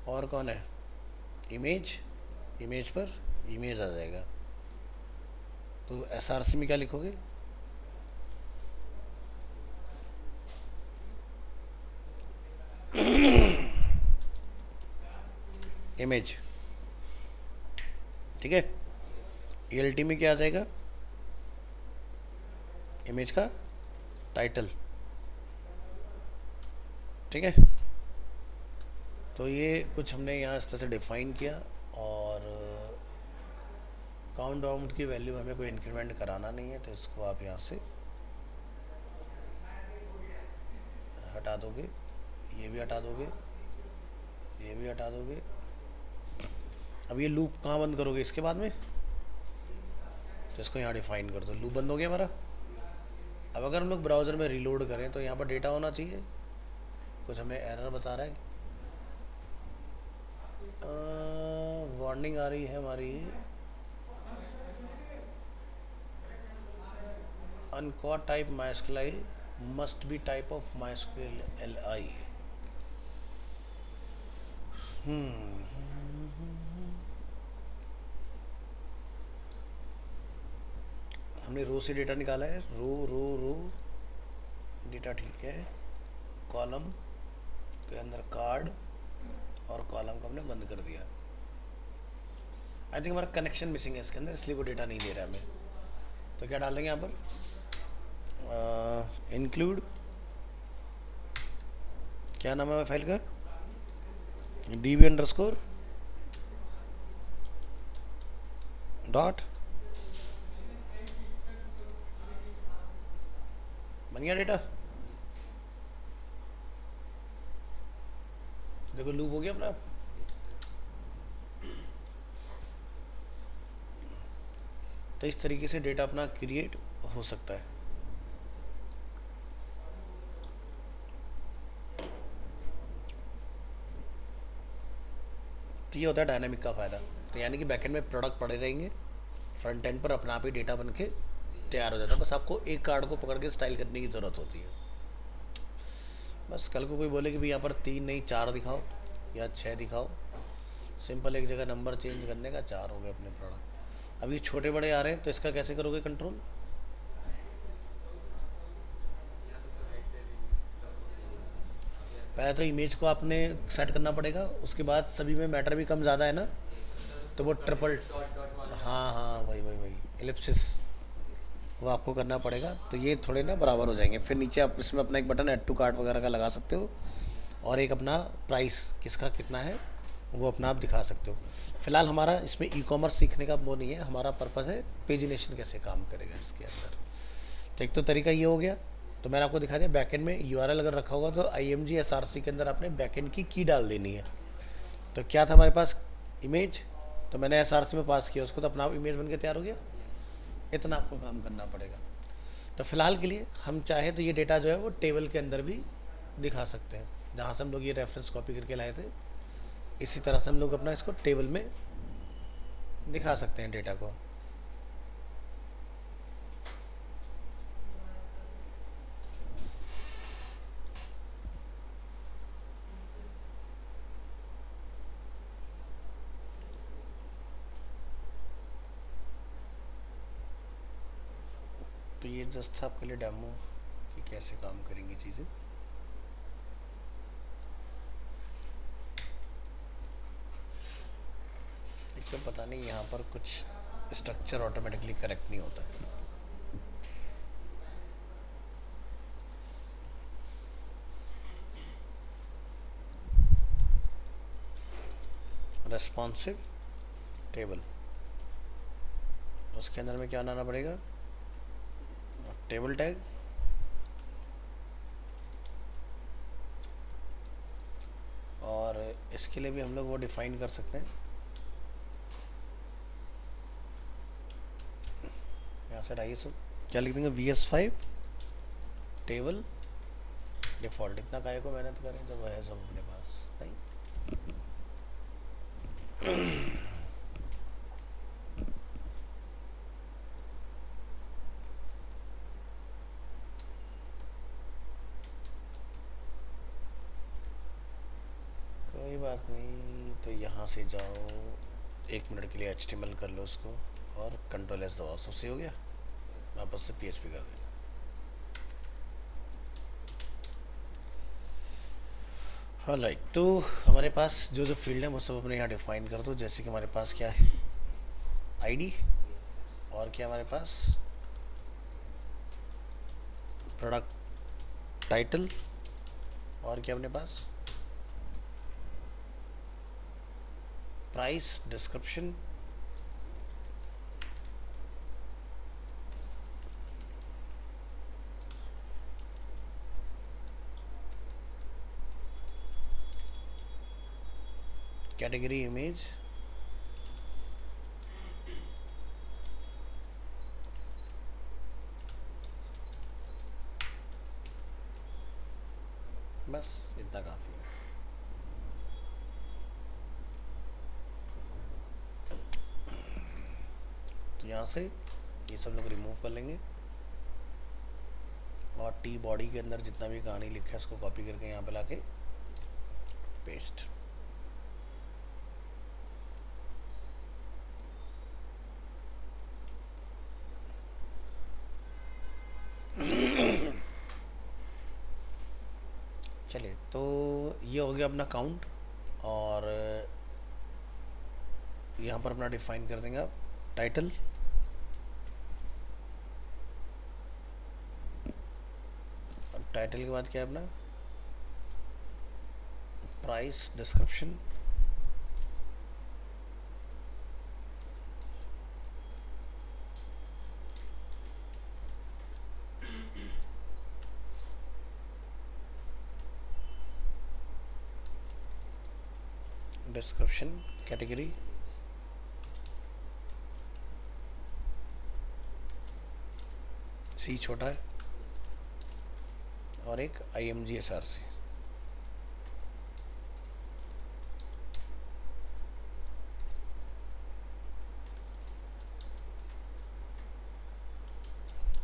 और कौन है? इमेज। इमेज पर इमेज आ जाएगा। तो एसआरसी में क्या लिखोगे? इमेज। ठीक है। एलटी में क्या आ जाएगा? इमेज का टाइटल। ठीक है। तो ये कुछ हमने यहाँ इस तरह से डिफाइन किया। और काउंट वाउंट की वैल्यू हमें कोई इंक्रीमेंट कराना नहीं है, तो इसको आप यहाँ से हटा दोगे। ये भी हटा दोगे, ये भी हटा दोगे। अब ये लूप कहाँ बंद करोगे? इसके बाद में। तो इसको यहाँ डिफाइन कर दो। लूप बंद हो गया हमारा। अब अगर हम लोग ब्राउज़र में रीलोड करें तो यहाँ पर डेटा होना चाहिए। कुछ हमें एरर बता रहा है। वार्निंग आ रही है हमारी। अनकॉर type MySQL must be type of MySQL LI। हमने रो से डेटा निकाला है। रो रो रो डेटा ठीक है। कॉलम के अंदर कार्ड और कॉलम को हमने बंद कर दिया। आई थिंक हमारा कनेक्शन मिसिंग है इसके अंदर, इसलिए वो डेटा नहीं दे रहा है हमें। तो क्या डाल देंगे यहाँ पर? इंक्लूड, क्या नाम है फाइल का? db_, dot. बन गया डेटा। देखो लूप हो गया अपना। तो इस तरीके से डेटा अपना क्रिएट हो सकता है। तो ये होता है डायनामिक का फ़ायदा। तो यानी कि बैकएंड में प्रोडक्ट पड़े रहेंगे, फ्रंट एंड पर अपना आप ही डेटा बन के तैयार हो जाता है। बस आपको एक कार्ड को पकड़ के स्टाइल करने की ज़रूरत होती है। बस कल को कोई बोले कि भाई यहाँ पर 3 नहीं 4 दिखाओ या 6 दिखाओ, सिंपल एक जगह नंबर चेंज करने का 4 हो गए अपने प्रोडक्ट। अब ये छोटे बड़े आ रहे हैं तो इसका कैसे करोगे कंट्रोल? पहले तो इमेज को आपने सेट करना पड़ेगा, उसके बाद सभी में मैटर भी कम ज़्यादा है ना, तो वो ट्रिपल। हाँ हाँ, वही वही वही एलिप्सिस, वो आपको करना पड़ेगा। तो ये थोड़े ना बराबर हो जाएंगे। फिर नीचे आप इसमें अपना एक बटन ऐड टू कार्ट वगैरह का लगा सकते हो, और एक अपना प्राइस किसका कितना है वो अपना आप दिखा सकते हो। फिलहाल हमारा इसमें ई कॉमर्स सीखने का वो नहीं है, हमारा पर्पज़ है पेजिनेशन कैसे काम करेगा इसके अंदर। तो एक तो तरीका ये हो गया। तो मैंने आपको दिखा दिया बैकएंड में यूआरएल अगर रखा होगा तो IMG SRC के अंदर आपने बैकएंड की डाल देनी है। तो क्या था हमारे पास? इमेज। तो मैंने SRC में पास किया उसको, तो अपना इमेज बन के तैयार हो गया। इतना आपको काम करना पड़ेगा। तो फिलहाल के लिए हम चाहे तो ये डेटा जो है वो टेबल के अंदर भी दिखा सकते हैं, जहाँ से हम लोग ये रेफरेंस कॉपी करके लाए थे। इसी तरह से हम लोग अपना इसको टेबल में दिखा सकते हैं डेटा को। तो ये जस्ट था आपके लिए डेमो कि कैसे काम करेंगी चीज़ें। एक तो पता नहीं यहाँ पर कुछ स्ट्रक्चर ऑटोमेटिकली करेक्ट नहीं होता है। रेस्पॉन्सिव टेबल, उसके अंदर में क्या बनाना पड़ेगा, टेबल टैग, और इसके लिए भी हम लोग वो डिफाइन कर सकते हैं, यहाँ से आइए सो क्या लिख देंगे, VS5 टेबल डिफ़ॉल्ट। इतना काहे को मेहनत करें जब है सब अपने पास, नहीं। कोई बात नहीं, तो यहाँ से जाओ, 1 मिनट के लिए HTML कर लो उसको, और Ctrl+S दबाओ, सब सही हो गया, वापस से PHP कर देना। हाँ लाइक, तो हमारे पास जो जो फील्ड है वो सब अपने यहाँ डिफाइन कर दो। जैसे कि हमारे पास क्या है, ID, और क्या हमारे पास प्रोडक्ट टाइटल, और क्या अपने पास प्राइस डिस्क्रिप्शन, कैटेगरी इमेज, बस इतना काफ़ी है। तो यहाँ से ये सब लोग रिमूव कर लेंगे, और टी बॉडी के अंदर जितना भी कहानी लिखा है उसको कॉपी करके यहाँ पे लाके पेस्ट। चलिए, तो ये हो गया अपना काउंट, और यहाँ पर अपना डिफाइन कर देंगे आप टाइटल, और टाइटल के बाद क्या है अपना price description, description category, C छोटा है, और एक IMG/SRC।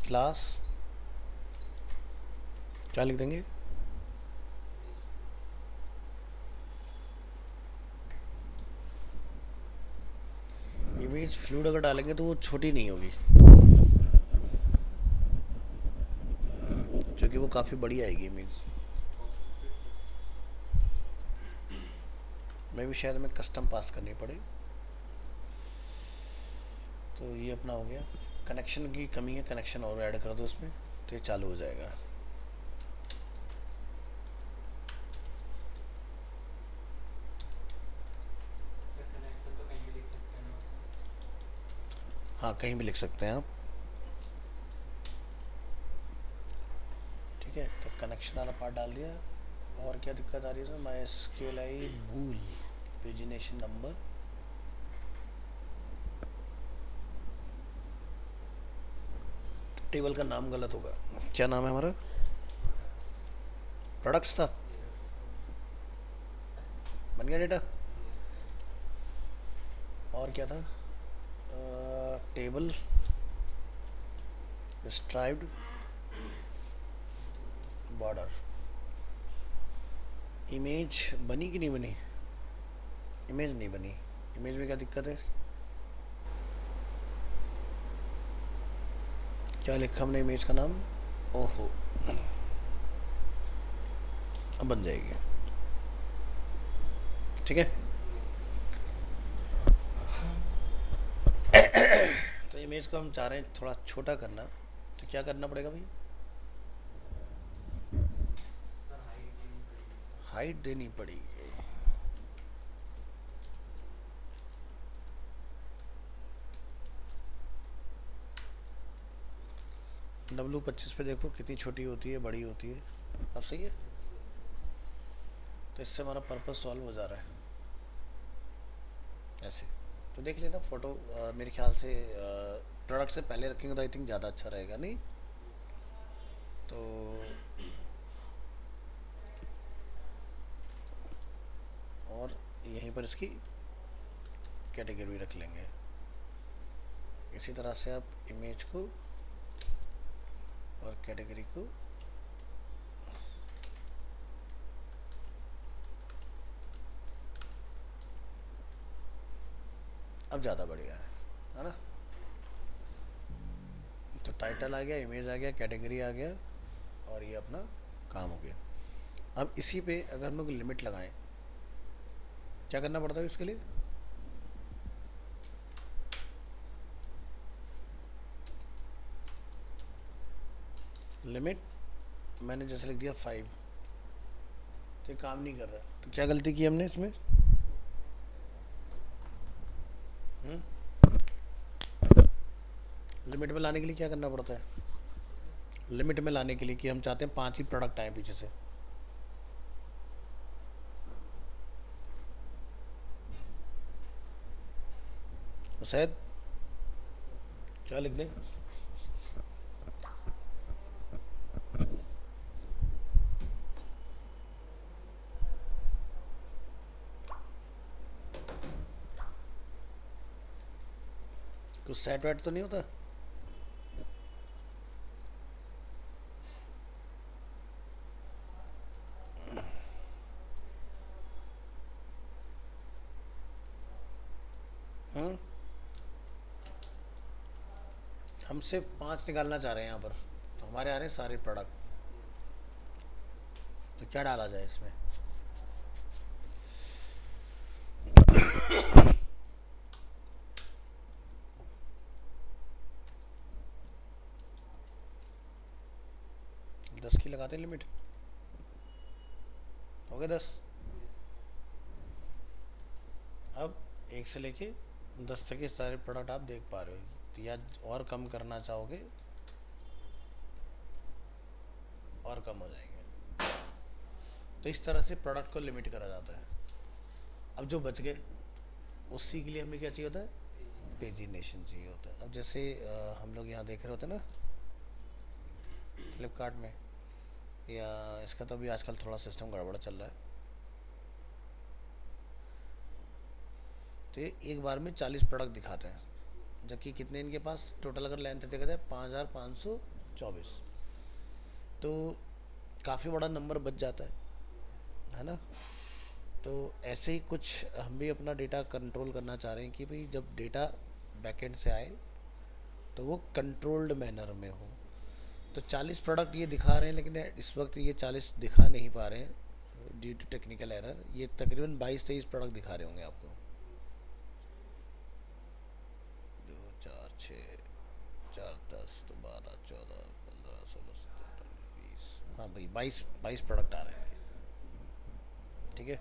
क्लास क्या लिख देंगे, इमेज फ्लूइड अगर डालेंगे तो वो छोटी नहीं होगी, क्योंकि वो काफ़ी बड़ी आएगी इमेज में, भी शायद हमें कस्टम पास करनी पड़े। तो ये अपना हो गया, कनेक्शन की कमी है, कनेक्शन और ऐड कर दो इसमें, तो ये चालू हो जाएगा। हाँ, कहीं भी लिख सकते हैं आप, ठीक है। तो कनेक्शन वाला पार्ट डाल दिया, और क्या दिक्कत आ रही है, MySQL भूल पेजिनेशन नंबर, टेबल का नाम गलत होगा, क्या नाम है हमारा, प्रोडक्ट्स था, बन गया डेटा, और क्या था, टेबल स्ट्राइप्ड बॉर्डर, इमेज बनी कि नहीं बनी, इमेज नहीं बनी, इमेज में क्या दिक्कत है, क्या लिखा हमने इमेज का नाम, ओहो, अब बन जाएगी, ठीक है। तो इमेज को हम चाह रहे हैं थोड़ा छोटा करना, तो क्या करना पड़ेगा भाई, हाइट देनी पड़ेगी, W25 पे देखो कितनी छोटी होती है, बड़ी होती है। अब सही है। तो इससे हमारा पर्पस सॉल्व हो जा रहा है ऐसे। तो देख लेना फ़ोटो, मेरे ख्याल से प्रोडक्ट से पहले रखेंगे तो आई थिंक ज़्यादा अच्छा रहेगा नहीं तो। और यहीं पर इसकी कैटेगरी रख लेंगे। इसी तरह से आप इमेज को और कैटेगरी को अब ज़्यादा बढ़िया है ना। तो टाइटल आ गया, इमेज आ गया, कैटेगरी आ गया और ये अपना काम हो गया। अब इसी पे अगर हम लोग लिमिट लगाएं, क्या करना पड़ता है इसके लिए? लिमिट मैंने जैसे लिख दिया 5, तो ये काम नहीं कर रहा। तो क्या गलती की हमने इसमें? लिमिट में लाने के लिए क्या करना पड़ता है? लिमिट में लाने के लिए कि हम चाहते हैं 5 ही प्रोडक्ट आए पीछे से। तो शायद क्या लिख दें? कुछ सेट वेट तो नहीं होता? हम सिर्फ 5 निकालना चाह रहे हैं यहाँ पर, तो हमारे आ रहे हैं सारे प्रोडक्ट। तो क्या डाला जाए इसमें? दस की लगाते हैं लिमिट, हो गए 10। अब 1 से लेके 10 तक के सारे प्रोडक्ट आप देख पा रहे हो। तो या और कम करना चाहोगे और कम हो जाएंगे। तो इस तरह से प्रोडक्ट को लिमिट करा जाता है। अब जो बच गए उसी के लिए हमें क्या चाहिए होता है? पेजिनेशन चाहिए होता है। अब जैसे हम लोग यहाँ देख रहे होते हैं ना फ्लिपकार्ट में, या इसका तो अभी आजकल थोड़ा सिस्टम गड़बड़ चल रहा है। तो ये एक बार में 40 प्रोडक्ट दिखाते हैं, जबकि कितने इनके पास टोटल अगर लेंथ देखा जाए 5524। तो काफ़ी बड़ा नंबर बच जाता है ना। तो ऐसे ही कुछ हम भी अपना डेटा कंट्रोल करना चाह रहे हैं कि भाई जब डेटा बैकएंड से आए तो वो कंट्रोल्ड मैनर में हो। तो 40 प्रोडक्ट ये दिखा रहे हैं, लेकिन इस वक्त ये 40 दिखा नहीं पा रहे हैं ड्यू टू टेक्निकल एरर। ये तकरीबन 22-23 प्रोडक्ट दिखा रहे होंगे आपको। 2 4 6 4 10 तो 12 14 15 16 17 20, हाँ भाई 22 प्रोडक्ट आ रहे हैं। ठीक है।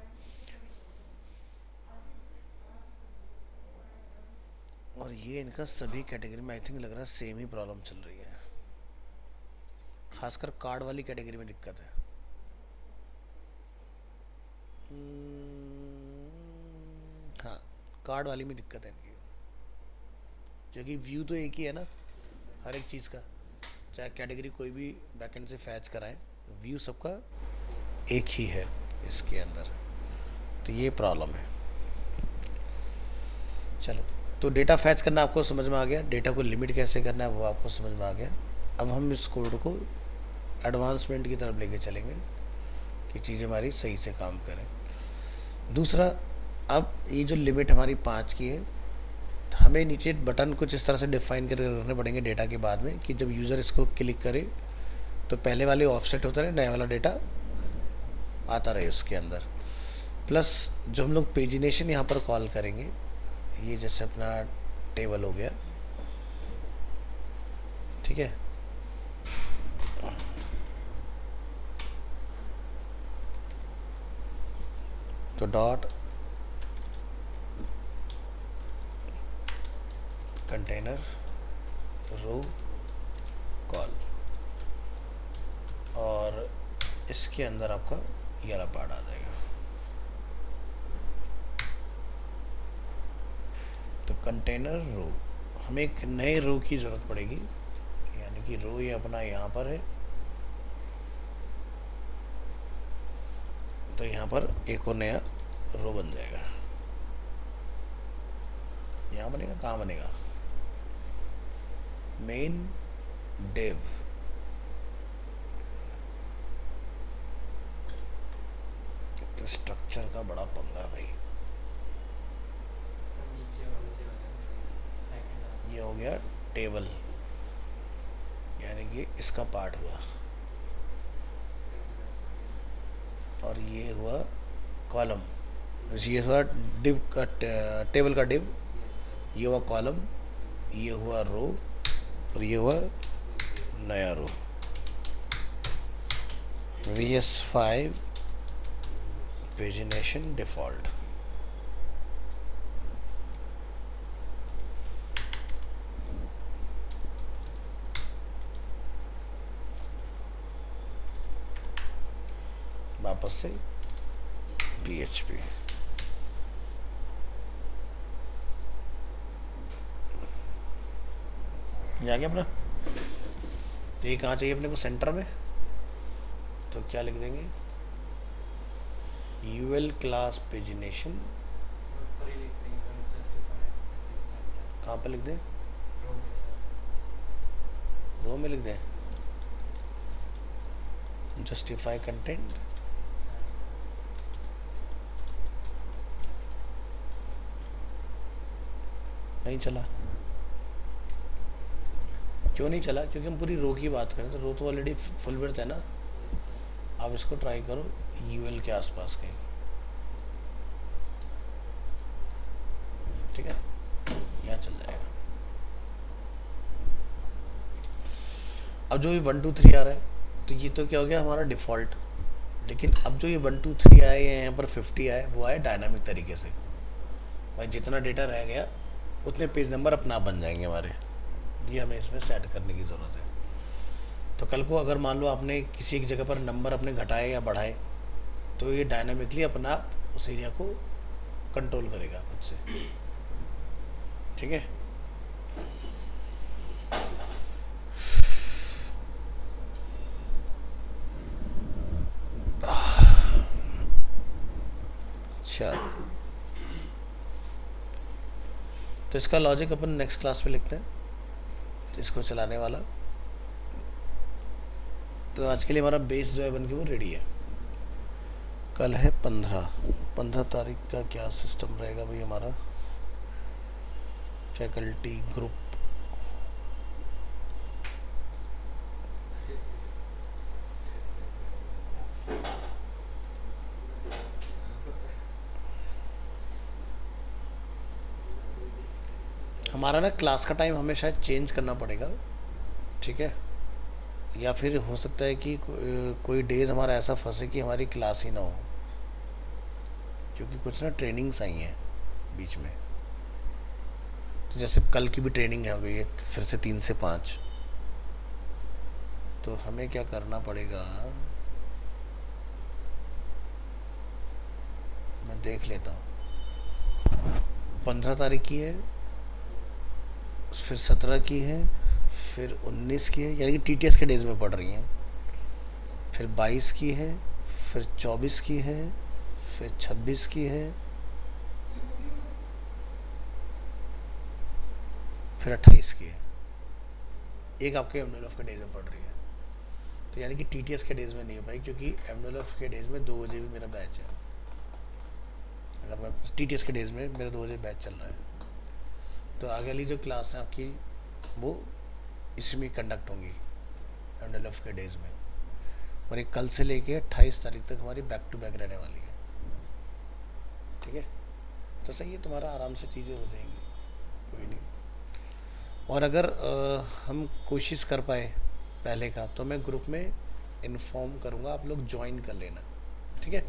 और ये इनका सभी कैटेगरी में आई थिंक लग रहा है सेम ही प्रॉब्लम चल रही है। खासकर कार्ड वाली कैटेगरी में दिक्कत है। हाँ, कार्ड वाली में दिक्कत है इनकी, जो कि व्यू तो एक ही है ना हर एक चीज़ का, चाहे कैटेगरी कोई भी बैकएंड से फैच कराएं, व्यू सबका एक ही है इसके अंदर। तो ये प्रॉब्लम है। चलो, तो डेटा फैच करना आपको समझ में आ गया, डेटा को लिमिट कैसे करना है वो आपको समझ में आ गया। अब हम इस कोड को एडवांसमेंट की तरफ लेके चलेंगे कि चीज़ें हमारी सही से काम करें। दूसरा, अब ये जो लिमिट हमारी 5 की है, तो हमें नीचे बटन कुछ इस तरह से डिफाइन करके रखने पड़ेंगे डेटा के बाद में कि जब यूज़र इसको क्लिक करे तो पहले वाले ऑफसेट होता रहे, नया वाला डेटा आता रहे उसके अंदर। प्लस जो हम लोग पेजिनेशन यहाँ पर कॉल करेंगे, ये जैसे अपना टेबल हो गया, ठीक है। तो डॉट कंटेनर रो कॉल, और इसके अंदर आपका ये वाला पार्ट आ जाएगा। तो कंटेनर रो, हमें एक नए रो की ज़रूरत पड़ेगी, यानी कि रो ये अपना यहाँ पर है, तो यहाँ पर एक और नया रो बन जाएगा। यहाँ बनेगा, कहाँ बनेगा, मेन डिव। तो स्ट्रक्चर का बड़ा पंगा भाई। ये हो गया टेबल, यानी कि इसका पार्ट हुआ, और ये हुआ कॉलम, ये हुआ डिव का, टेबल का डिव, ये हुआ कॉलम, ये हुआ रो, और ये हुआ नया रो। VS5 pagination default. वापस से PHP। जा गया अपना। तो ये कहाँ चाहिए अपने को, सेंटर में। तो क्या लिख देंगे, UL क्लास पेजिनेशन। कहाँ पे लिख दें, रो में लिख दें, जस्टिफाई कंटेंट। नहीं चला, क्यों नहीं चला, क्योंकि हम पूरी रो की बात करें, तो रो तो ऑलरेडी फुल विड्थ है ना। आप इसको ट्राई करो UL के आसपास कहीं, ठीक है, यहाँ चल जाएगा। अब जो ये 1 2 3 आ रहा है, तो ये तो क्या हो गया हमारा डिफ़ॉल्ट। लेकिन अब जो ये 1 2 3 आए या यहाँ पर 50 आए, वो आए डायनामिक तरीके से। भाई जितना डेटा रह गया उतने पेज नंबर अपना आप बन जाएंगे हमारे। ये हमें इसमें सेट करने की ज़रूरत है। तो कल को अगर मान लो आपने किसी एक जगह पर नंबर अपने घटाए या बढ़ाए, तो ये डायनामिकली अपना आप उस एरिया को कंट्रोल करेगा खुद से, ठीक है। चल, तो इसका लॉजिक अपन नेक्स्ट क्लास में लिखते हैं, तो इसको चलाने वाला। तो आज के लिए हमारा बेस जो है बन के वो रेडी है। कल है 15 तारीख का क्या सिस्टम रहेगा भाई हमारा, फैकल्टी ग्रुप। हमारा ना क्लास का टाइम हमें शायद चेंज करना पड़ेगा, ठीक है। या फिर हो सकता है कि कोई डेज हमारा ऐसा फंसे कि हमारी क्लास ही ना हो, क्योंकि कुछ ना ट्रेनिंग्स आई हैं बीच में। तो जैसे कल की भी ट्रेनिंग है, हो गई है फिर से 3 से 5। तो हमें क्या करना पड़ेगा, मैं देख लेता हूँ। 15 तारीख की है, फिर 17 की है, फिर 19 की है, यानी कि TTS के डेज में पढ़ रही हैं। फिर 22 की है, फिर 24 की है, फिर 26 की है, फिर 28 की है। एक आपके एमडोलफ के डेज में पढ़ रही है। तो यानी कि TTS के डेज में नहीं हो पाई, क्योंकि एमडोलफ के डेज में 2 बजे भी मेरा बैच है। अगर मैं TTS के डेज में मेरा 2 बजे बैच चल रहा है, तो आगे वाली जो क्लास है आपकी वो इसमें कंडक्ट होंगी एमडोलफ के डेज में। और ये कल से लेके 28 तारीख तक हमारी बैक टू बैक रहने वाली है, ठीक है। तो सही है, तुम्हारा आराम से चीज़ें हो जाएंगी, कोई नहीं। और अगर हम कोशिश कर पाए पहले का, तो मैं ग्रुप में इन्फॉर्म करूँगा, आप लोग ज्वाइन कर लेना, ठीक है।